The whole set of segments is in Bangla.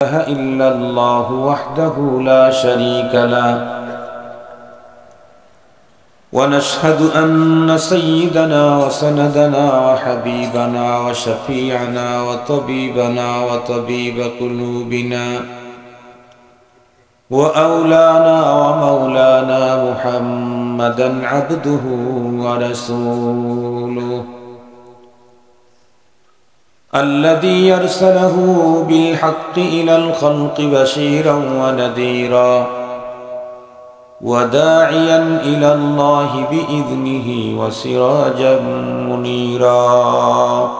إله إلا الله وحده لا شريك له ونشهد أن سيدنا وسندنا وحبيبنا وشفيعنا وطبيبنا وطبيب قلوبنا وأولانا ومولانا محمدا عبده ورسوله الذي يرسله بالحق إلى الخلق بشيرا ونذيرا وداعيا إلى الله بإذنه وسراجا منيرا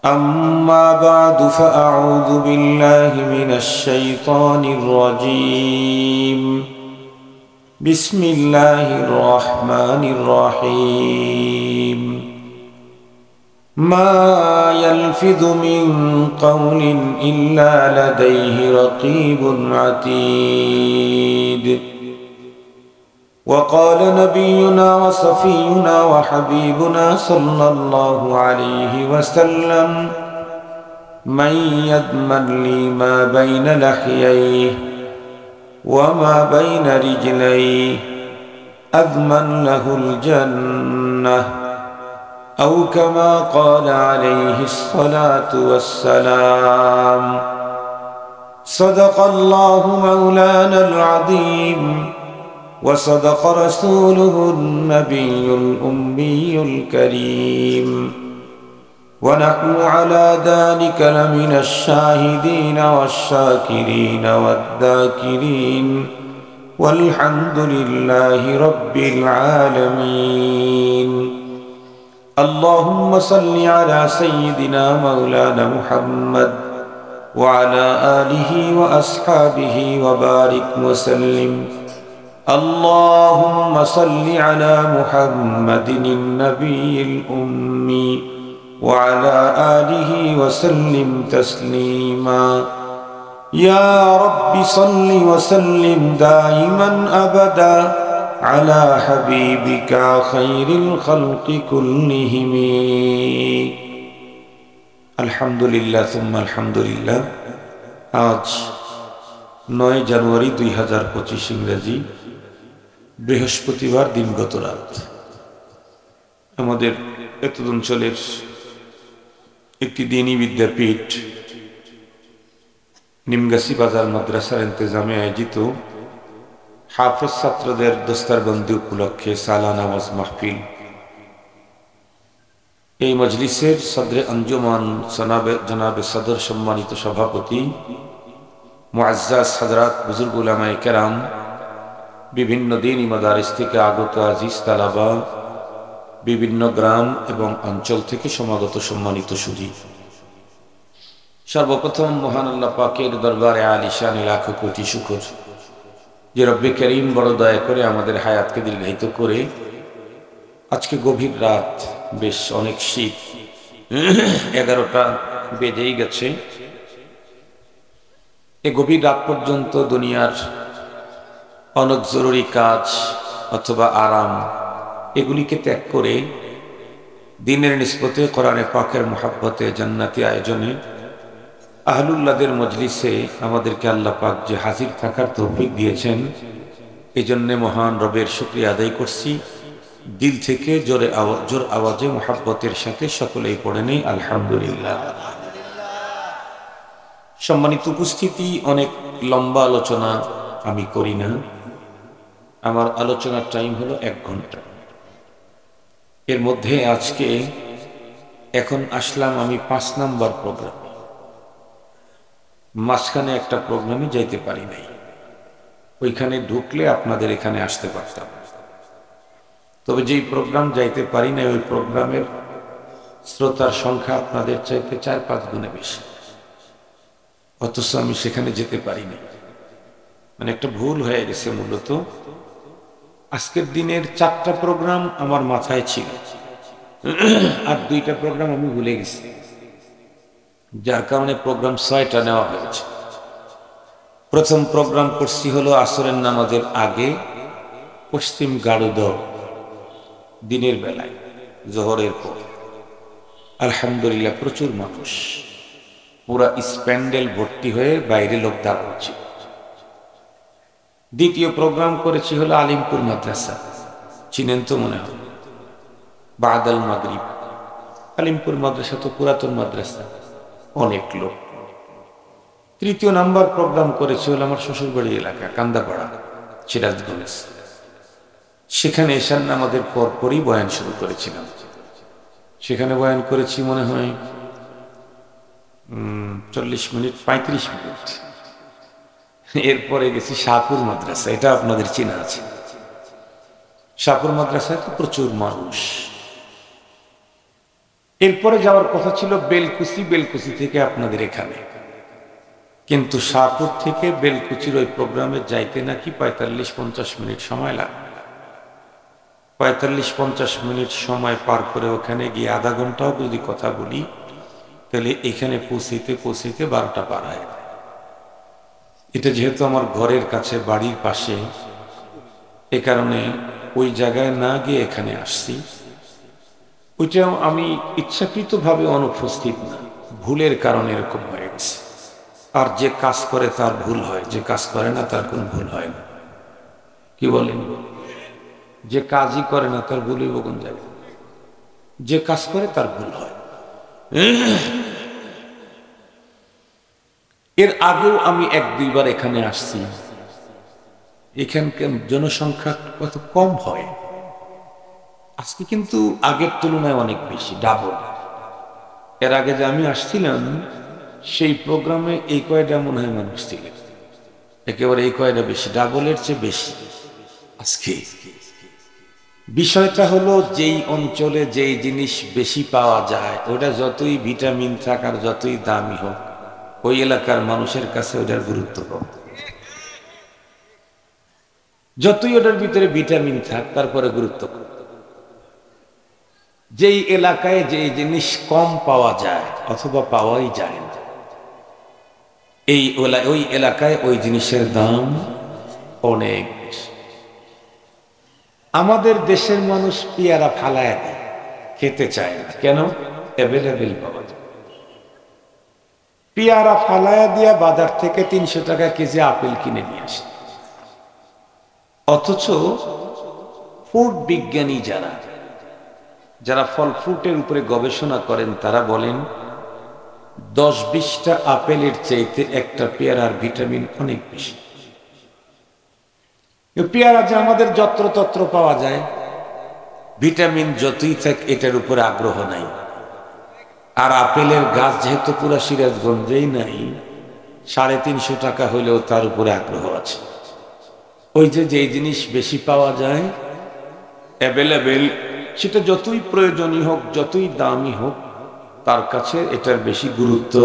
أما بعد فأعوذ بالله من الشيطان الرجيم بسم الله الرحمن الرحيم ما يلفظ من قول إلا لديه رقيب عتيد وقال نبينا وصفينا وحبيبنا صلى الله عليه وسلم من يضمن لي ما بين لحييه وما بين رجليه أضمن له الجنة أو كما قال عليه الصلاة والسلام صدق الله مولانا العظيم وصدق رسوله النبي الأمي الكريم ونحن على ذلك لمن الشاهدين والشاكرين والذاكرين والحمد لله رب العالمين اللهم صل على سيدنا مولانا محمد وعلى آله وأصحابه وبارك وسلم اللهم صل على محمد النبي الأمي وعلى آله وسلم تسليما يا رب صل وسلم دائما أبدا على حبيبك خير الخلق كلهم الحمد لله ثم الحمد لله আজ 9 জানুয়ারি 2025 ইংরেজি বৃহস্পতিবার দিনগত রাত আমাদের এতদ অঞ্চলের একটি দ্বীনি বিদ্যাপীঠ নিমগাছি বাজার মাদ্রাসার ইন্তেজামে আয়োজিত হাফেজ ছাত্রদের দস্তারবন্দি উপলক্ষে সালানা ওয়াজ মাহফিল এই মজলিসের সদরে আঞ্জুমান জনাবে সদর সম্মানিত সভাপতি মুআজ্জাজ হযরত বুজুর্গ উলামায়ে কেরাম বিভিন্ন দ্বীনি মাদারিস থেকে আগত আজিজ তালাবা বিভিন্ন গ্রাম এবং অঞ্চল থেকে সমাগত সম্মানিত সুধী সর্বপ্রথম মহান আল্লাহ পাকের দরবারে আলিশান লাখো কোটি শুকর যে রব্বে করিম বড় দয়া করে আমাদের হায়াতকে দীর্ঘায়িত করে আজকে গভীর রাত বেশ অনেক শীত 11টা বেজেই গেছে এই গভীর রাত পর্যন্ত দুনিয়ার অনেক জরুরি কাজ অথবা আরাম এগুলিকে ত্যাগ করে দ্বীনের নিসবতে কোরআনে পাকের মুহাব্বতে জান্নাতি আয়োজনে আহলুল্লাহদের মজলিসে আমাদেরকে আল্লাহ পাক যে হাজির থাকার তৌফিক দিয়েছেন এই জন্যে মহান রবের শুকরিয়া আদায় করছি দিল থেকে জোর আওয়াজে মুহাব্বতের সাথে সকলেই পড়ে নেই আলহামদুলিল্লাহ। সম্মানিত উপস্থিতি, অনেক লম্বা আলোচনা আমি করি না, আমার আলোচনার টাইম হলো 1 ঘন্টা। এর মধ্যে আজকে এখন আসলাম আমি 5 নাম্বার প্রোগ্রাম, মাঝখানে একটা প্রোগ্রামে যাইতে পারি নাই, ওইখানে ঢুকলে আপনাদের এখানে আসতে পারতাম। তবে যেই প্রোগ্রাম যাইতে পারি নাই ওই প্রোগ্রামের শ্রোতার সংখ্যা আপনাদের চাইতে 4-5 গুণে বেশি, অথচ আমি সেখানে যেতে পারি নাই। মানে একটা ভুল হয়ে গেছে। মূলত আজকের দিনের 4টা প্রোগ্রাম আমার মাথায় ছিল আর 2টা প্রোগ্রাম আমি ভুলে গেছি, যার কারণে প্রোগ্রাম 6টা নেওয়া হয়েছে। প্রথম প্রোগ্রাম করছি হলো আসরের নামাজের আগে পশ্চিম গাড়ুদহ দিনের বেলায়, জোহরের পর। আলহামদুলিল্লাহ প্রচুর মানুষ, পুরা স্প্যান্ডেল ভর্তি হয়ে বাইরে লোক দাঁড়ানো ছিল। দ্বিতীয় প্রোগ্রাম করেছি হলো আলিমপুর মাদ্রাসা, চিনেন তো মনে হয়, বাদাল মাগরিব। আলিমপুর মাদ্রাসা তো পুরাতন মাদ্রাসা, অনেক লোক। তৃতীয় নাম্বার প্রোগ্রাম করেছি হলো আমার শ্বশুরবাড়ি এলাকা কান্দাপাড়া, সিরাজগঞ্জ। সেখানে এশার নামাজের পরপরই বয়ান শুরু করেছিলাম। সেখানে বয়ান করেছি মনে হয় 40 মিনিট 35 মিনিট। এরপরে গেছি শাহপুর মাদ্রাসা, এটা আপনাদের চেনা আছে। শাহপুর মাদ্রাসায় তো প্রচুর মানুষ। এরপরে যাওয়ার কথা ছিল বেলকুচি, বেলকুচি থেকে আপনাদের এখানে, কিন্তু শাহপুর থেকে বেলকুচির ওই প্রোগ্রামে যাইতে নাকি 45-50 মিনিট সময় লাগে। 45-50 মিনিট সময় পার করে ওখানে গিয়ে আধা ঘন্টাও যদি কথা বলি তাহলে এখানে পৌঁছতে পৌঁছতে 12টা পার হয়। এটা যেহেতু আমার ঘরের কাছে, বাড়ির পাশে, এ কারণে ওই জায়গায় না গিয়ে এখানে আসছি। ওইটাও আমি ইচ্ছাকৃতভাবে অনুপস্থিত না, ভুলের কারণে এরকম হয়ে গেছে। আর যে কাজ করে তার ভুল হয়, যে কাজ করে না তার কোনো ভুল হয় না। কি বলেন? যে কাজই করে না তার ভুলই কোন জায়গায়, যে কাজ করে তার ভুল হয়। এর আগেও আমি 1-2 বার এখানে আসছি। এখানকার জনসংখ্যা কত কম হয়, আজকে কিন্তু আগের তুলনায় অনেক বেশি, ডাবল। এর আগে যে আমি আসছিলাম সেই প্রোগ্রামে এই কয়টা মনে হয় মানুষ ছিলেন, একেবারে এই কয়টা বেশি, ডাবলের চেয়ে বেশি আজকে। বিষয়টা হলো যেই অঞ্চলে যেই জিনিস বেশি পাওয়া যায়, ওটা যতই ভিটামিন থাক আর যতই দামি হোক, ওই এলাকার মানুষের কাছে ওটার গুরুত্ব কম। যতই ওটার ভিতরে ভিটামিন থাক তারপরে গুরুত্ব কম। যেই এলাকায় যেই জিনিস কম পাওয়া যায় অথবা পাওয়াই যায় না, ওই এলাকায় ওই জিনিসের দাম অনেক বেশি। আমাদের দেশের মানুষ পেয়ারা ফালায় দেয়, খেতে চায় না কেন? অ্যাভেলেবেল পাওয়া যায়। পেয়ারা ফালায়া দিয়া বাজার থেকে 300 টাকা কেজি আপেল কিনে নিয়ে আসে। অথচ ফুড বিজ্ঞানী যারা ফল ফ্রুটের উপরে গবেষণা করেন তারা বলেন 10-20টা আপেলের চাইতে একটা পেয়ারার ভিটামিন অনেক বেশি। পেয়ারা যে আমাদের যত্রতত্র পাওয়া যায়, ভিটামিন যতই থাক এটার উপরে আগ্রহ নাই। আর আপেলের গাছ যেহেতু পুরা সিরাজগঞ্জেই নাই, 350 টাকা হইলেও তার উপরে আগ্রহ আছে। ওই যে যেই জিনিস বেশি পাওয়া যায়, অ্যাভেলেবেল, সেটা যতই প্রয়োজনীয় হোক, যতই দামি হোক, তার কাছে এটার বেশি গুরুত্ব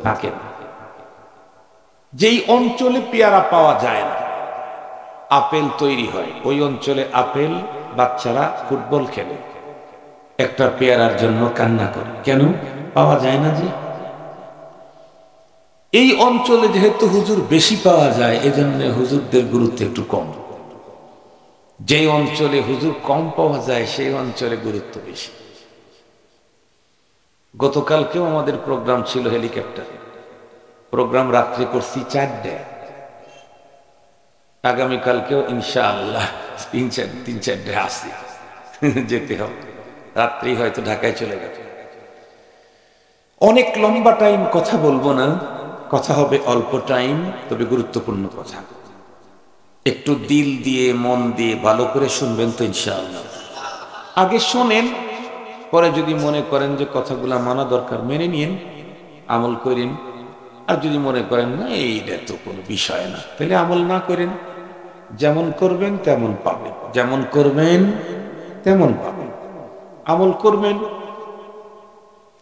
থাকে না। যেই অঞ্চলে পেয়ারা পাওয়া যায় না, আপেল তৈরি হয়, ওই অঞ্চলে আপেল বাচ্চারা ফুটবল খেলে, একটা পেয়ারার জন্য কান্না করে, কেন? পাওয়া যায় না। যে এই অঞ্চলে যেহেতু হুজুর বেশি পাওয়া যায়, এজন্য হুজুরদের গুরুত্ব একটু কম। যে অঞ্চলে হুজুর কম পাওয়া যায় সেই অঞ্চলে গুরুত্ব বেশি। গতকালকেও আমাদের প্রোগ্রাম ছিল হেলিকপ্টারে, প্রোগ্রাম রাত্রে করছি 4টায়। আগামীকালকেও ইনশাআল্লাহ 3-4টায় আসি, যেতে হবে। রাত্রি হয়তো ঢাকায় চলে গেছে। অনেক লম্বা টাইম কথা বলবো না, কথা হবে অল্প টাইম, তবে গুরুত্বপূর্ণ কথা। একটু দিল দিয়ে মন দিয়ে ভালো করে শুনবেন তো ইনশাআল্লাহ। আগে শোনেন, পরে যদি মনে করেন যে কথাগুলা মানা দরকার মেনে নিন, আমল করেন। আর যদি মনে করেন না এইটা তো কোনো বিষয় না, তাহলে আমল না করেন। যেমন করবেন তেমন পাবেন, যেমন করবেন তেমন পাবেন। আমল করবেন,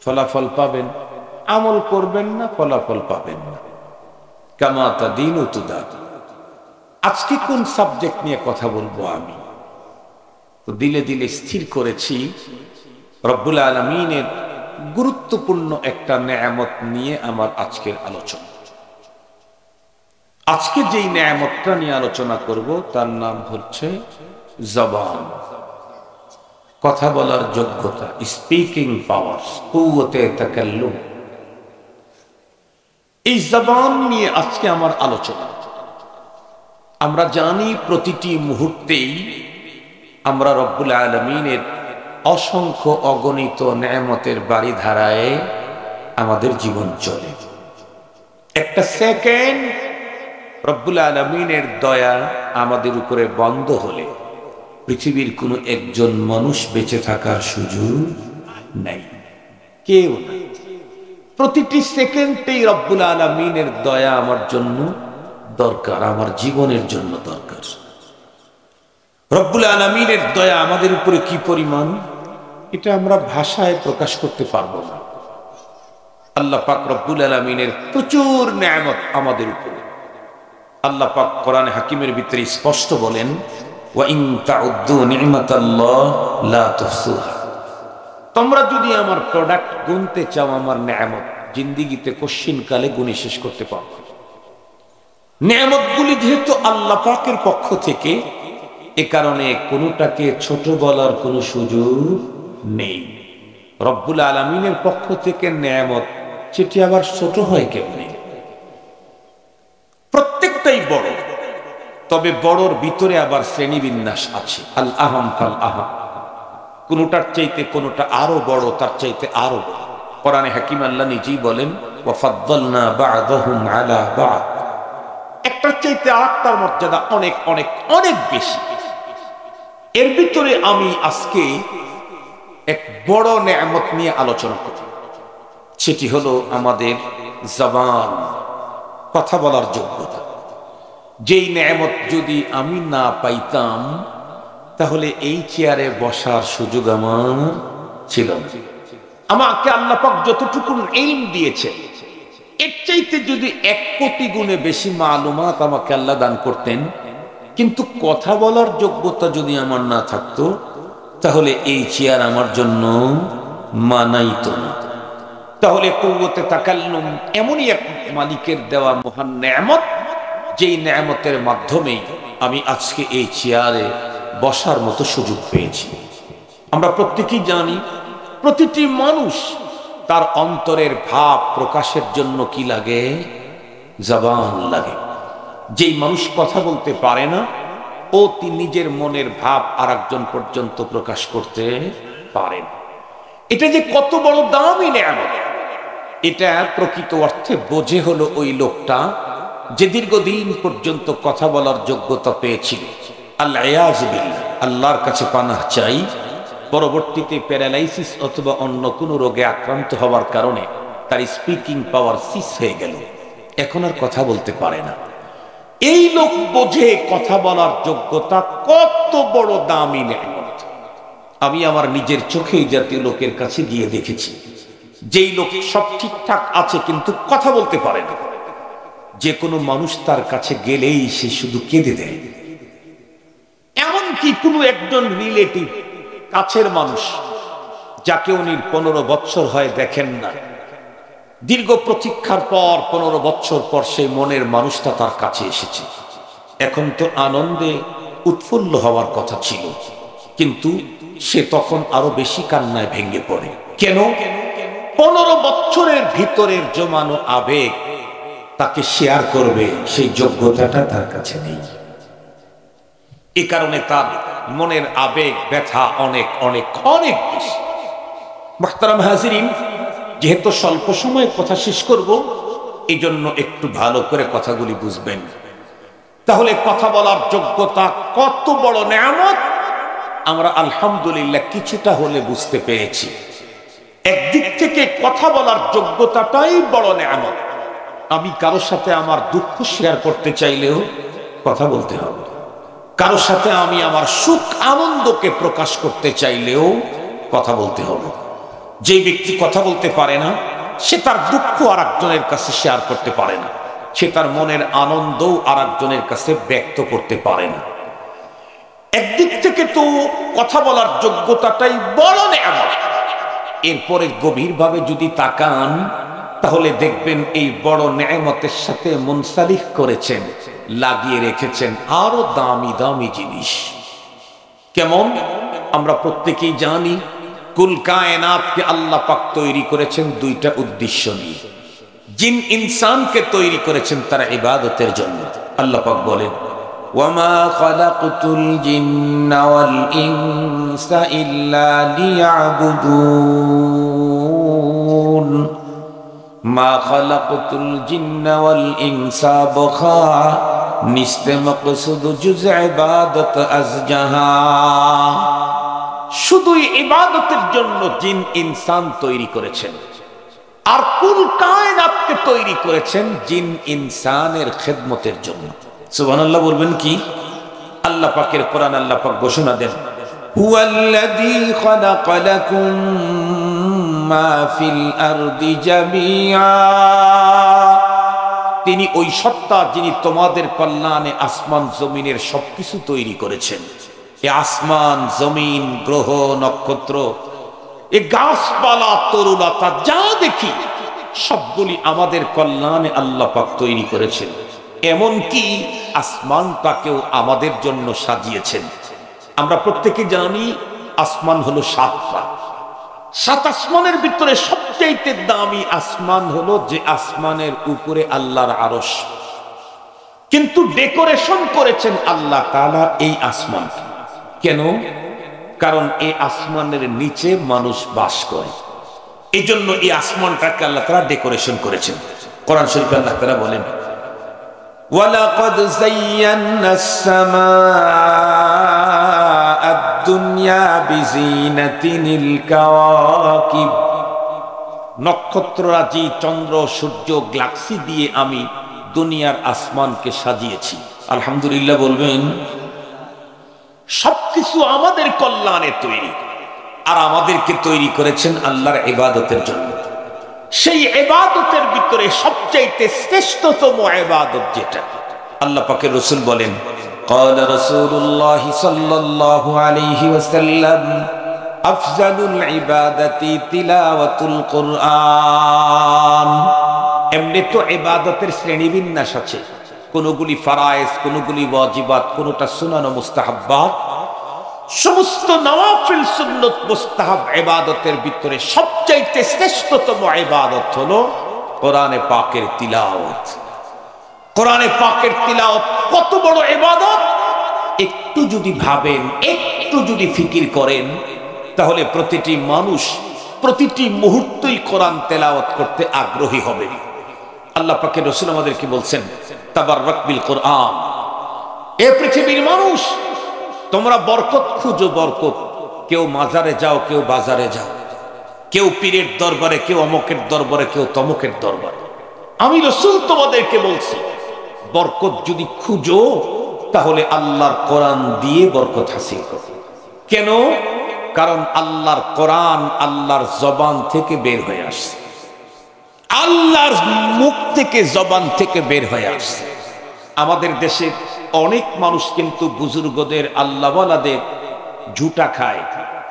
ফলাফল পাবেন। আমল করবেন না, ফলাফল পাবেন না। কামা তাদিনু তুদান। আজকে কোন সাবজেক্ট নিয়ে কথা বলবো আমি তো দিলে দিলে স্থির করেছি, রব্বুল আলামিনের গুরুত্বপূর্ণ একটা নেয়ামত নিয়ে আমার আজকের আলোচনা। আজকে যেই নেয়ামতটা নিয়ে আলোচনা করব তার নাম হচ্ছে জবান, কথা বলার যোগ্যতা, স্পিকিং পাওয়ার, কুওয়াতে তাকাল্লুম। এই জবান নিয়ে আজকে আমার আলোচনা। আমরা জানি প্রতিটি মুহূর্তেই আমরা রব্বুল আলামিনের অসংখ্য অগণিত নেয়ামতের বাড়িধারায় আমাদের জীবন চলে। একটা সেকেন্ড রব্বুল আলামিনের দয়া আমাদের উপরে বন্ধ হলে পৃথিবীর কোনো একজন মানুষ বেঁচে থাকার সুযোগ নাই, কেউ নাই। প্রতিটি সেকেন্ডেই রব্বুল আলামিনের দয়া আমার জন্য দরকার, আমার জীবনের জন্য দরকার। রব্বুল আলামিনের দয়া আমাদের উপরে কি পরিমাণ, এটা আমরা ভাষায় প্রকাশ করতে পারবো না। আল্লাহ পাক রব্বুল আলামিনের প্রচুর নেয়ামত আমাদের উপরে। আল্লাহ পাক কোরআনে হাকিমের ভিতরে স্পষ্ট বলেন, ওয়া ইন তাউদ্দু নি'মাতাল্লাহ লা তুহসুহা। তোমরা যদি আমার প্রোডাক্ট গুনতে চাও, আমার নেয়ামত, জিন্দেগিতে কশিনকালে গুণে শেষ করতে পারো। নেয়ামতগুলি যেহেতু আল্লাহ পাকের পক্ষ থেকে, এ কারণে কোনোটাকে ছোট বলার কোনো সুযোগ নেই। রব্বুল আলামিনের পক্ষ থেকে নেয়ামত, সেটি আবার ছোট হয় কেমনে? প্রত্যেকটাই বড়, তবে বড়র ভিতরে আবার শ্রেণীবিন্যাস আছে। আল আহাম ফাল আহাম, কোনোটার চাইতে কোনোটা আরো বড়, তার চাইতে আরো বড়। কোরআনে হাকিম আল্লাহ নিজেই বলেন, ওয়া ফাদ্দালনা বা'দাহুম আলা বা'দ। একটার চাইতে আরেকটার মর্যাদা অনেক অনেক অনেক বেশি। এর ভিতরে আমি আজকে এক বড় নেয়ামত নিয়ে আলোচনা করব। সেটি হলো আমাদের জবান, কথা বলার যোগ্যতা। যেই নেয়ামত যদি আমি না পাইতাম, তাহলে এই চেয়ারে বসার সুযোগ আমার ছিল না। আমাকে আল্লাহ পাক যতটুকু ইলম দিয়েছে, এর চাইতে যদি 1 কোটি গুণে বেশি মালুমাত আমাকে আল্লাহ দান করতেন, কিন্তু কথা বলার যোগ্যতা যদি আমার না থাকতো, তাহলে এই চেয়ার আমার জন্য মানাইতো না। তাহলে কুওয়াতে তাকাল্লুম এমনই এক মালিকের দেওয়া মহান নেয়ামত, যেই নেয়ামতের মাধ্যমেই আমি আজকে এই চেয়ারে বসার মতো সুযোগ পেয়েছি। আমরা প্রত্যেকেই জানি, প্রতিটি মানুষ তার অন্তরের ভাব প্রকাশের জন্য কি লাগে? জবান লাগে। যেই মানুষ কথা বলতে পারে না, ও নিজের মনের ভাব আরেকজন পর্যন্ত প্রকাশ করতে পারে না। এটা যে কত বড় দামি নেয়ামত, এটা প্রকৃত অর্থে বোঝে হলো ওই লোকটা যে দীর্ঘদিন পর্যন্ত কথা বলার যোগ্যতা পেয়েছিল। আল্লাহর কাছে পানাহ চাই, পরবর্তীতে প্যারালাইসিস অথবা অন্য কোনো রোগে আক্রান্ত হওয়ার কারণে তার স্পিকিং পাওয়ার সিস হয়ে গেল, এখন আর কথা বলতে পারে না। এই লোক বোঝে কথা বলার যোগ্যতা কত বড় দামি নেয়ামত। আমি আমার নিজের চোখে এই জাতীয় লোকের কাছে গিয়ে দেখেছি, যেই লোক সব ঠিকঠাক আছে কিন্তু কথা বলতে পারে না। যে কোনো মানুষ তার কাছে গেলেই সে শুধু কেঁদে দেয়। এমনকি কোনো একজন রিলেটিভ, কাছের মানুষ, যাকে উনি 15 বছর হয় দেখেন না, দীর্ঘ প্রতীক্ষার পর 15 বছর পর সেই মনের মানুষটা তার কাছে এসেছে। এখন তো আনন্দে উৎফুল্ল হওয়ার কথা ছিল, কিন্তু সে তখন আরো বেশি কান্নায় ভেঙে পড়ে। কেন? 15 বছরের ভিতরের জমানো আবেগ তাকে শেয়ার করবে সেই যোগ্যতাটা তার কাছে নেই। এ কারণে তার মনের আবেগ ব্যথা অনেক অনেক অনেক বেশি। মুহতারাম হাজিরিন, যেহেতু স্বল্প সময়ে কথা শেষ করব, এই জন্য একটু ভালো করে কথাগুলি বুঝবেন। তাহলে কথা বলার যোগ্যতা কত বড় নেয়ামত আমরা আলহামদুলিল্লাহ কিছুটা হলে বুঝতে পেরেছি। একদিক থেকে কথা বলার যোগ্যতাটাই বড় নেয়ামত। আমি কারোর সাথে আমার দুঃখ শেয়ার করতে চাইলেও কথা বলতে হবে। কারোর সাথে আমি আমার সুখ আনন্দকে প্রকাশ করতে চাইলেও কথা বলতে হবে। যে ব্যক্তি কথা বলতে পারে না, সে তার দুঃখ আরেকজনের কাছে শেয়ার করতে পারে না, সে তার মনের আনন্দও আরেকজনের কাছে ব্যক্ত করতে পারে না। একদিক থেকে তো কথা বলার যোগ্যতাটাই বড় নেয়ামত। এরপরে গভীরভাবে যদি তাকান, তাহলে দেখবেন এই বড় নেয়ামতের সাথে মুনসালিক করেছেন, লাগিয়ে রেখেছেন আরো দামি দামি জিনিস। কেমন? আমরা প্রত্যেকেই জানি, কুল কায়নাতকে আল্লাহ পাক তৈরি করেছেন 2টা উদ্দেশ্য নিয়ে। জিন ইনসানকে তৈরি করেছেন তারা ইবাদতের জন্য। আল্লাহ পাক বলেন, ওয়ামা খালাকতুল জিন্না ওয়াল ইনসা ইল্লা লিয়াবুদুন। মা খালাকতুল জিন্না ওয়াল ইনসা বখা নিস্তে মকসুদ জুজ ইবাদত আজ জাহা। শুধুই ইবাদতের জন্য জিন ইনসান তৈরি করেছেন, আর কুল কায়নাতকে তৈরি করেছেন জিন ইনসানের খেদমতের জন্য। সুবহানাল্লাহ বলবেন কি? আল্লাহ পাকের কোরআন আল্লাহ পাক ঘোষণা দেন, হুয়াল্লাযী খালাকা লাকুম মা ফিল আরদি জামিআ। তিনি ওই সত্তা যিনি তোমাদের কল্যাণে আসমান জমিনের সবকিছু তৈরি করেছেন। এ আসমান জমিন গ্রহ নক্ষত্র, এ গাছপালা তরুলতা যা দেখি সবগুলি আমাদের কল্যাণে আল্লাহ পাক তৈরি করেছেন। এমনকি আসমানটাকেও আমাদের জন্য সাজিয়েছেন। আমরা প্রত্যেকে জানি আসমান হলো সাতটা। সাত আসমানের ভিতরে সবচেয়ে দামি আসমান হলো যে আসমানের উপরে আল্লাহর আরশ। কিন্তু ডেকোরেশন করেছেন আল্লাহ তাআলা এই আসমান। কেন? কারণ এই আসমানের নিচে মানুষ বাস করে, এই জন্য এই আসমানটাকে আল্লাহ তাআলা ডেকোরেশন করেছেন। কোরআন শরীফে আল্লাহ তাআলা বলেন, ওয়ালাকাদ যায়্যানাস সামাআদ দুনিয়া বিজিনাতিনিল কাওয়াকিব। নক্ষত্ররাজি, চন্দ্র, সূর্য, গ্যালাক্সি দিয়ে আমি দুনিয়ার আসমানকে সাজিয়েছি। আলহামদুলিল্লাহ বলবেন। সবকিছু আমাদের কল্যাণে তৈরি, আর আমাদেরকে তৈরি করেছেন আল্লাহর ইবাদতের জন্য। সেই ইবাদতের ভিতরে সবচাইতে শ্রেষ্ঠতম ইবাদত যেটা, আল্লাহ পাকের রাসূল বলেন, قال رسول الله صلى الله عليه وسلم أفضل العبادة تلاوة القرآن। এমনি তো ইবাদতের শ্রেণীবিন্যাস আছে, কোনগুলি ফরায়েজ, কোনগুলি ওয়াজিবাত, কোনটা সুনান ও মুস্তাহাব্বাত। সমস্ত নওয়াফিল সুন্নত মুস্তাহাব ইবাদতের ভিতরে সবচাইতে শ্রেষ্ঠতম ইবাদত হলো কোরআনে পাকের তিলাওয়াত। কোরআনে পাকের তিলাওয়াত কত বড় ইবাদত! একটু যদি ভাবেন, একটু যদি ফিকির করেন, তাহলে প্রতিটি মানুষ প্রতিটি মুহূর্তই কোরআন তেলাওয়াত করতে আগ্রহী হবে। আল্লাহ পাকের রাসূল আমাদেরকে বলছেন, তাবাররাক বিল কোরআন। এ পৃথিবীর মানুষ, তোমরা বরকত খুঁজো, বরকত। কেউ মাজারে যাও, কেউ বাজারে যাও, কেউ পীরের দরবারে, কেউ অমকের দরবারে, কেউ তমকের দরবারে। আমি রাসূল তোমাদেরকে বলছি, বরকত যদি খুঁজো তাহলে আল্লাহর কোরআন দিয়ে বরকত হাসিল করো। কেন? কারণ আল্লাহর কোরআন আল্লাহর জবান থেকে বের হয়ে আসছে, আল্লাহর মুখ থেকে, জবান থেকে বের হয়ে আসছে। আমাদের দেশে অনেক মানুষ কিন্তু বুজুর্গদের, আল্লাহওয়ালাদের ঝুটা খায়।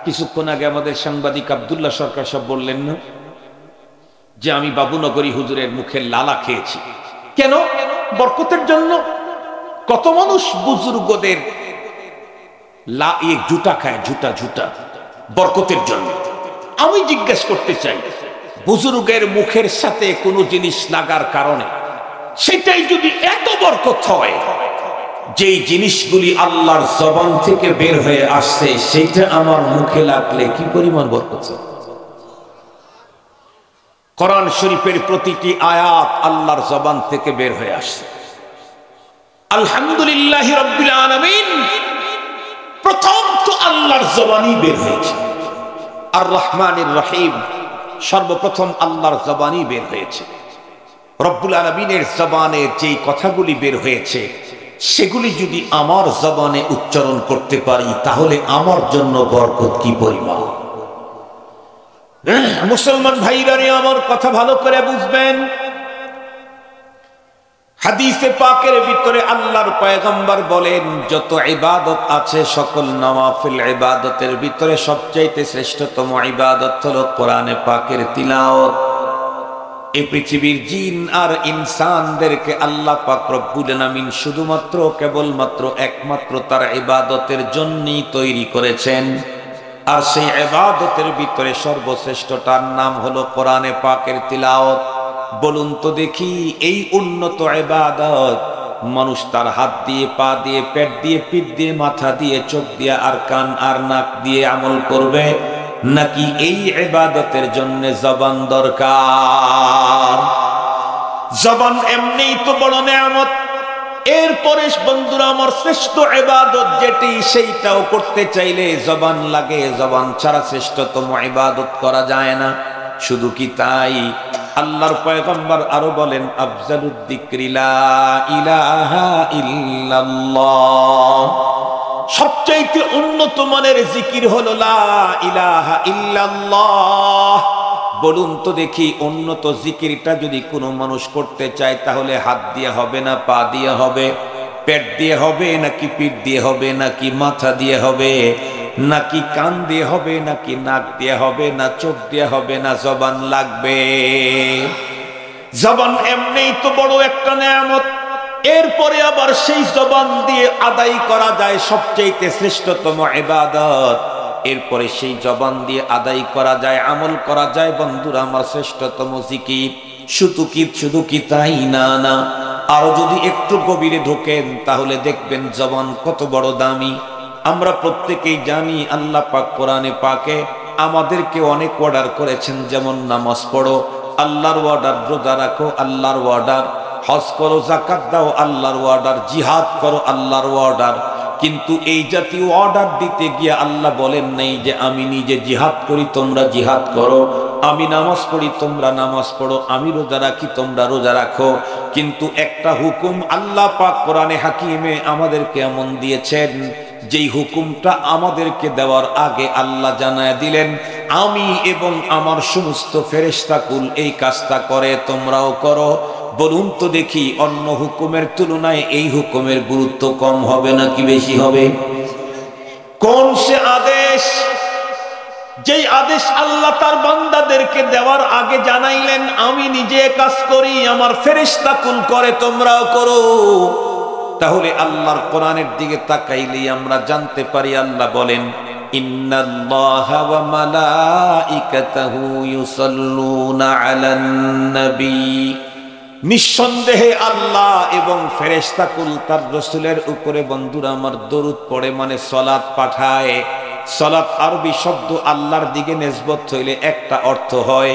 কিছুক্ষণ আগে আমাদের সাংবাদিক আব্দুল্লাহ সরকার সব বললেন না যে আমি বাবুনগরী হুজুরের মুখের লালা খেয়েছি। কেন? বরকতের জন্য। কত মানুষ বুজুর্গদের ঝুটা খায়, ঝুটা ঝুটা, বরকতের জন্য। আমি জিজ্ঞেস করতে চাই, বুজুর্গের মুখের সাথে কোনো জিনিস লাগার কারণে সেটাই যদি এত বরকত হয়, যেই জিনিসগুলি আল্লাহর জবান থেকে বের হয়ে আসছে সেইটা আমার মুখে লাগলে কি পরিমাণ বরকত! কোরআন শরীফের প্রতিটি আয়াত আল্লাহর জবান থেকে বের হয়ে আসছে। আলহামদুলিল্লাহি রাব্বিল আলামিন প্রথম তো আল্লাহর জবানই বের হয়েছে। আর রহমানির রহিম সর্বপ্রথম আল্লাহর জবানই বের হয়েছে। রব্বুল আলামিনের জবানে যেই কথাগুলি বের হয়েছে সেগুলি যদি আমার জবানে উচ্চারণ করতে পারি তাহলে আমার জন্য বরকত কি পরিমাণ! মুসলমান ভাইরা, আমার কথা ভালো করে বুঝবেন। হাদিসে পাকের ভিতরে আল্লাহর পয়গম্বর বলেন, যত ইবাদত আছে সকল নওয়াফিল ইবাদতের ভিতরে সবচাইতে শ্রেষ্ঠতম ইবাদত হলো কোরআনে পাকের তিলাওয়াত। এই পৃথিবীর জিন আর ইনসানদেরকে আল্লাহ পাক রব্বুল আলামিন শুধুমাত্র, কেবলমাত্র, একমাত্র তার ইবাদতের জন্যই তৈরি করেছেন। আর সেই ইবাদতের ভিতরে সর্বশ্রেষ্ঠটার নাম হলো কোরআনে পাকের তিলাওয়াত। বলুন তো দেখি, এই উন্নত ইবাদত মানুষ তার হাত দিয়ে, পা দিয়ে, পেট দিয়ে, পিঠ দিয়ে, মাথা দিয়ে, চোখ দিয়ে, আর কান আর নাক দিয়ে আমল করবে, নাকি এই ইবাদতের জন্য জবান দরকার? জবান এমনিই তো বড় নেয়ামত, এরপরে বন্ধুরা আমার শ্রেষ্ঠ ইবাদত যেটি, সেইটাও করতে চাইলে জবান লাগে। জবান ছাড়া শ্রেষ্ঠতম ইবাদত করা যায় না। শুধু কি তাই, আল্লাহর পয়গম্বর আরো বলেন, আফজালুদ যিকরি লা ইলাহা ইল্লাল্লাহ, সবচাইতে উন্নত মানের জিকির হলো লা ইলাহা ইল্লাল্লাহ। বলুন তো দেখি, উন্নত জিকিরটা যদি কোনো মানুষ করতে চায়, তাহলে হাত দিয়ে হবে না পা দিয়ে হবে, পেট দিয়ে হবে নাকি পিঠ দিয়ে হবে, নাকি মাথা দিয়ে হবে, নাকি কান দিয়ে হবে, নাকি নাক দিয়ে হবে, না চোখ দিয়ে হবে, না জবান লাগবে? জবান এমনিই তো বড় একটা নেয়ামত, এরপরে আবার সেই জবান দিয়ে আদায় করা যায় সবচেয়ে শ্রেষ্ঠতম ইবাদত। এরপরে সেই জবান দিয়ে আদায় করা যায়, আমল করা যায় বন্ধুরা আমার শ্রেষ্ঠতম জিকির। শুধু কি তাই না, না, আরো যদি একটু গভীরে ঢোকেন তাহলে দেখবেন জবান কত বড় দামি। আমরা প্রত্যেকেই জানি আল্লাহ পাক কোরআনে পাকে আমাদেরকে অনেক অর্ডার করেছেন, যেমন নামাজ পড়ো, আল্লাহর অর্ডার, রোজা রাখো, আল্লাহর অর্ডার, হজ করো, যাকাত দাও, আল্লাহর অর্ডার, জিহাদ করো, আল্লাহর অর্ডার। কিন্তু এই জাতীয় অর্ডার দিতে গিয়ে আল্লাহ বলেন নাই যে আমি নিজে জিহাদ করি তোমরা জিহাদ করো, আমি নামাজ পড়ি তোমরা নামাজ পড়ো, আমি রোজা রাখি তোমরা রোজা রাখো। কিন্তু একটা হুকুম আল্লাহ পাক কোরআনে হাকিমে আমাদেরকে এমন দিয়েছেন, যেই হুকুমটা আমাদেরকে দেওয়ার আগে আল্লাহ জানায় দিলেন, আমি এবং আমার সমস্ত ফেরেশতাকুল এই কাজটা করে, তোমরাও করো। বলুন তো দেখি, অন্য হুকুমের তুলনায় এই হুকুমের গুরুত্ব কম হবে নাকি বেশি হবে? কোন সে আদেশ, যেই আদেশ আল্লাহ তার বান্দাদেরকে দেওয়ার আগে জানাইলেন, আমি নিজে কাজ করি, আমার ফেরেশতাকুল করে, তোমরাও করো। তাহলে আল্লাহর কোরআনের দিকে তাকাইলেই আমরা জানতে পারি, আল্লাহ বলেন, ইন্নাল্লাহা ওয়া মালাইকাতাহু ইউসাল্লুনা আলান নবী, নিঃসন্দেহে আল্লাহ এবং ফেরেশতাকুল তার রাসূলের উপরে বন্ধুরা আমার দরুদ পড়ে, মানে সালাত পাঠায়। সালাত আরবি শব্দ, আল্লাহর দিকে নিসবত হইলে একটা অর্থ হয়,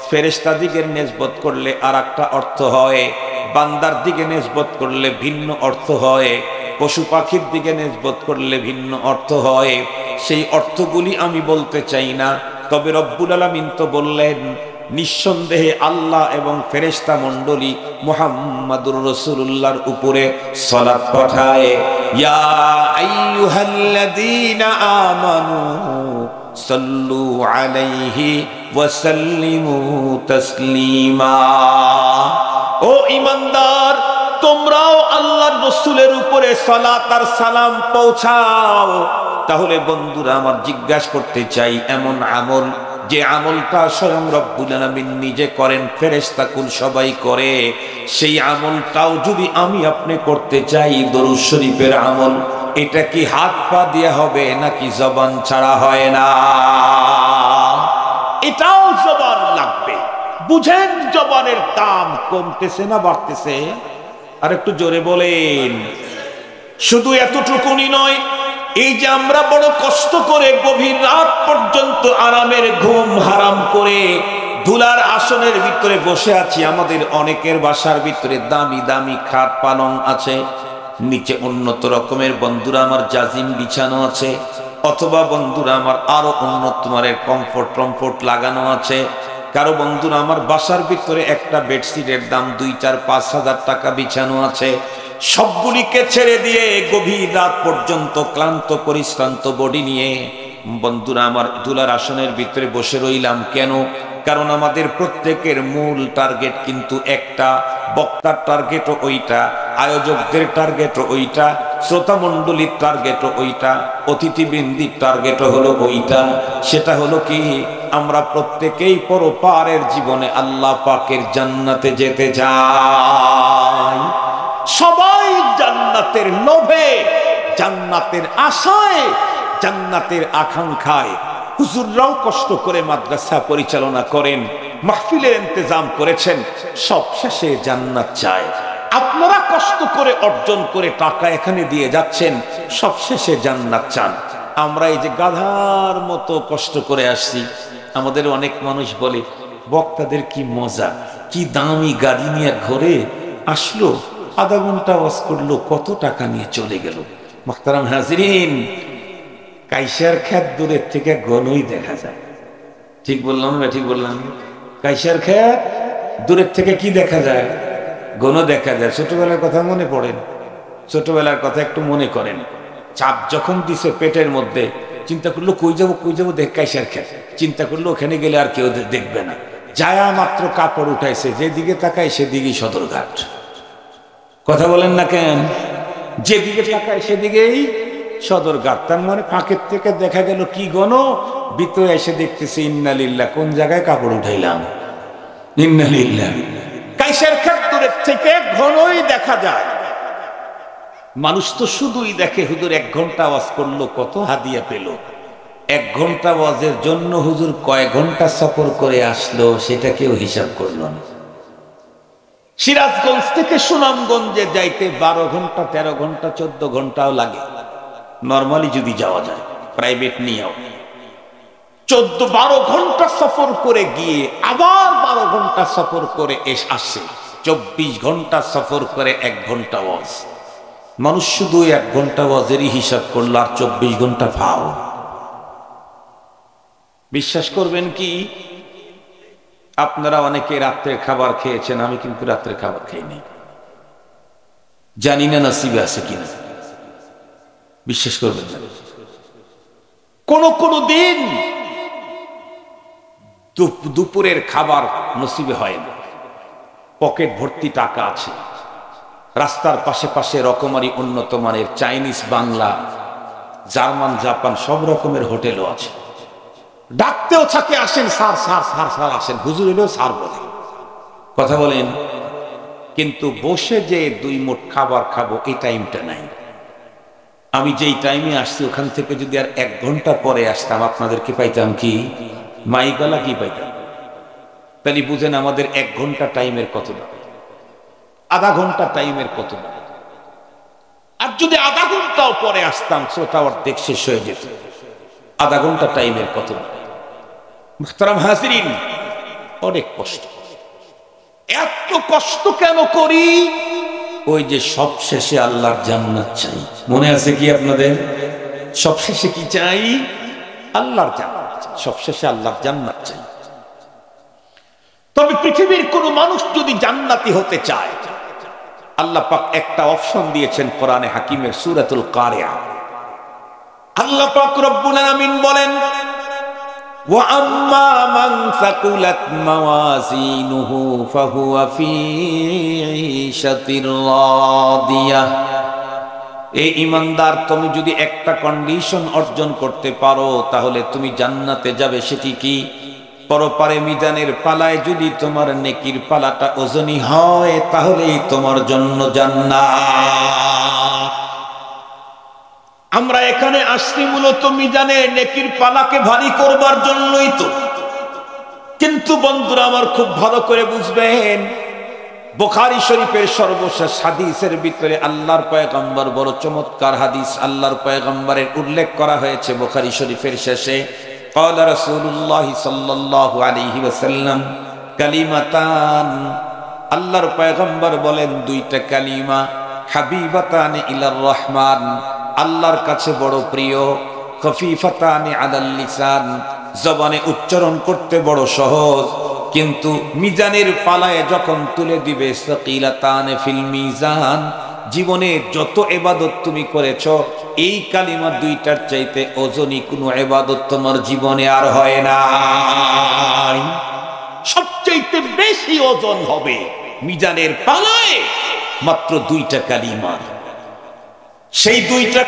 ফেরেশতা দিকে নিসবত করলে আর একটা অর্থ হয়, বান্দার দিকে নিসবত করলে ভিন্ন অর্থ হয়, পশু পাখির দিকে নিসবত করলে ভিন্ন অর্থ হয়। সেই অর্থগুলি আমি বলতে চাই না, তবে রব্বুল আলামিন তো বললেন, নিঃসন্দেহে আল্লাহ এবং ফেরেশতা মণ্ডলী মুহাম্মাদুর রাসূলুল্লাহর উপরে সালাত পাঠায়। ইয়া আইয়ুহাল্লাযীনা আমানু সাল্লু আলাইহি ওয়া সাল্লিমু তাসলিমা, ও ঈমানদার, তোমরাও আল্লাহর রাসূলের উপরে সালাত আর সালাম পৌঁছাও। তাহলে বন্ধুরা আমার জিজ্ঞাসা করতে চাই, এমন আমল যে আমলটা স্বয়ং রব্বুল আলামিন নিজে করেন, ফেরেশতাকুল সবাই করে, সেই আমলটাও যদি আমি আপনি করতে চাই, দরুদ শরীফের আমল, এটা কি হাত পা দিয়ে হবে নাকি জবান ছাড়া হয় না? এটাও জবান লাগবে। বুঝেন জবানের দাম কমতেছে না বাড়তেছে? আর একটু জোরে বলেন। শুধু এতটুকুনি নয়, এই যে আমরা বড় কষ্ট করে গভীর রাত পর্যন্ত আরামের ঘুম হারাম করে ধুলার আসনের ভিতরে বসে আছি, আমাদের অনেকের বাসার ভিতরে দামি দামি খাট পালং আছে, নিচে উন্নত রকমের বন্ধুরা আমার জাজিম বিছানো আছে, অথবা বন্ধুরা আমার আরো উন্নত মানের কমফোর্ট লাগানো আছে। কারো বন্ধুরা আমার বাসার ভিতরে একটা বেডশিটের দাম 2-4-5 হাজার টাকা বিছানো আছে। সবগুলিকে ছেড়ে দিয়ে গভীর রাত পর্যন্ত ক্লান্ত পরিশ্রান্ত বডি নিয়ে বন্ধুরা আমার ধুলার আসনের ভিতরে বসে রইলাম। কেন? কারণ আমাদের প্রত্যেকের মূল টার্গেট কিন্তু একটা, বক্তার টার্গেটও ওইটা, আয়োজকদের টার্গেটও ওইটা, শ্রোতা মণ্ডলীর টার্গেটও ওইটা, অতিথিবৃন্দির টার্গেটও হলো ওইটা। সেটা হলো কি, আমরা প্রত্যেকেই পরপারের জীবনে আল্লাহ পাকের জান্নাতে যেতে চাই। সবাই জান্নাতের লোভে, জান্নাতের আশায়, জান্নাতের আকাঙ্ক্ষায় হুজুররাও কষ্ট করে মাদ্রাসা পরিচালনা করেন, মাহফিলের ইন্তজাম করেছেন, সব শেষে জান্নাত চায়। আপনারা কষ্ট করে অর্জন করে টাকা এখানে দিয়ে যাচ্ছেন, সব শেষে জান্নাত চান। আমরা এই যে গাধার মতো কষ্ট করে আসছি, আমাদের অনেক মানুষ বলে বক্তাদের কি মজা, কি দামি গাড়ি নিয়ে ঘরে আসলো, আধা ঘন্টা ওয়াজ করলো, কত টাকা নিয়ে চলে গেল। মুহতারাম হাজিরিন, কাইসার ক্ষেত দূরের থেকে ঘনই দেখা যায়। ঠিক বললাম না ঠিক বললাম? কাইসার ক্ষেত দূরের থেকে কি দেখা যায়? ঘন দেখা যায়। ছোটবেলার কথা মনে পড়েন, ছোটবেলার কথা একটু মনে করেন। চাপ যখন দিছে পেটের মধ্যে, চিন্তা করলো কই যাবো দেখ কাইসার ক্ষেত, চিন্তা করলো ওখানে গেলে আর কেউ দেখবে না। যায়া মাত্র কাপড় উঠাইছে, যেদিকে তাকায় সেদিকেই সদরঘাট। কথা বলেন না কেন? যেদিকে তাকায় সেদিকেই সদরঘাট। তার মানে ফাঁকের থেকে দেখা গেল কি গণ, ভিতরে এসে দেখতেছে ইন্নালিল্লাহ, কোন জায়গায় কাপড় উঠাইলাম, ইন্নালিল্লাহ। কাইসার ক্ষেত দূরের থেকে ঘনই দেখা যায়। মানুষ তো শুধুই দেখে হুজুর 1 ঘন্টা ওয়াজ করলো, কত হাদিয়া পেল। 1 ঘন্টা ওয়াজের জন্য হুজুর কয় ঘন্টা সফর করে আসলো, সেটা কেউ হিসাব করলো না। সিরাজগঞ্জ থেকে সুনামগঞ্জে যাইতে 12 ঘন্টা, 13 ঘন্টা, 14 ঘন্টাও লাগে নরমালি যদি যাওয়া যায়, প্রাইভেট নিয়েও। 14-12 ঘন্টা সফর করে গিয়ে আবার 12 ঘন্টা সফর করে আসছে, 24 ঘন্টা সফর করে 1 ঘন্টা ওয়াজ। মানুষ শুধু 1 ঘন্টা ওয়াজেরই হিসাব করলো, আর 24 ঘন্টা ফাও। বিশ্বাস করবেন কি, আপনারা অনেকে রাত্রের খাবার খেয়েছেন, আমি কিন্তু রাত্রের খাবার খাইনি। জানি না নসিবে আছে কিনা, বিশ্বাস করবেন না। কোন দিন দুপুরের খাবার নসিবে হয় না। পকেট ভর্তি টাকা আছে, রাস্তার পাশে পাশে রকমারি উন্নত মানের চাইনিজ, বাংলা, জার্মান, জাপান সব রকমের হোটেলও আছে। ডাকতেও থাকে, আসেন স্যার স্যার স্যার স্যার আসেন, হুজুর এলেও স্যার বলে। কথা বলেন, কিন্তু বসে যে 2 মুঠ খাবার খাবো এই টাইমটা নাই। আমি যেই টাইমে আসছি ওখান থেকে যদি আর 1 ঘন্টা পরে আসতাম, আপনাদেরকে পাইতাম কি মাইকালা কি পাইতাম? তাহলে বুঝেন আমাদের 1 ঘন্টা টাইমের কত দাম, আধা ঘন্টা টাইমের কত দাম। আর যদি আধা ঘন্টাও পরে আসতাম, শ্রোতা অর্ধেক শেষ হয়ে যেত। আধা ঘন্টা টাইমের কত দাম। মুহতারাম হাজিরিন, অনেক কষ্ট। এত কষ্ট কেন করি? ওই যে সব শেষে আল্লাহর জান্নাত চাই। মনে আছে কি আপনাদের? সব শেষে কি চাই? আল্লাহর জান্নাত চাই। সব শেষে আল্লাহর জান্নাত চাই। তবে পৃথিবীর কোন মানুষ যদি জান্নাতি হতে চায়, আল্লাহ পাক একটা অপশন দিয়েছেন কোরআনে হাকিমের সূরাতুল কারিয়া। আল্লাহ পাক রব্বুল আলামিন বলেন, ওয়া আম্মা মান সাকুলাত মাওয়াজিনুহু ফাহুয়া ফি ঈশাতির রাদিয়াহ। এই ঈমানদার, তুমি যদি একটা কন্ডিশন অর্জন করতে পারো তাহলে তুমি জান্নাতে যাবে। সেটি কি? পরপারে মিজানের পালায় যদি তোমার নেকির পালাটা ওজনই হয়, তাহলেই তোমার জন্য জান্নাত। আমরা এখানে আসছি মূলত মিজানের নেকির পালাকে ভারী করবার জন্যই তো। কিন্তু বন্ধুরা আমার, খুব ভালো করে বুঝবেন, বুখারী শরীফের সর্বশেষ হাদিসের ভিতরে আল্লাহর পয়গম্বর বড় চমৎকার হাদিস, আল্লাহর পয়গম্বরের উল্লেখ করা হয়েছে বুখারী শরীফের শেষে। قال رسول الله صلى الله عليه وسلم কালিমাতান, আল্লাহর পয়গম্বর বলেন 2টা কালিমা, হাবিবাতান ইলার রহমান, আল্লাহর কাছে বড় প্রিয়, খফিফাতান আলাল লিসান, জবানে উচ্চারণ করতে বড় সহজ, কিন্তু মিজানের পালায় যখন তুলে দিবে, সাকিলাতান ফিল মিজান, জীবনে যত ইবাদত তুমি করেছো এই কালিমা 2টার চাইতে ওজনই কোনো ইবাদত তোমার জীবনে আর হয় না। সবচাইতে বেশি ওজন হবে মিজানের পালায় মাত্র 2টা কালিমা। সেই 2টা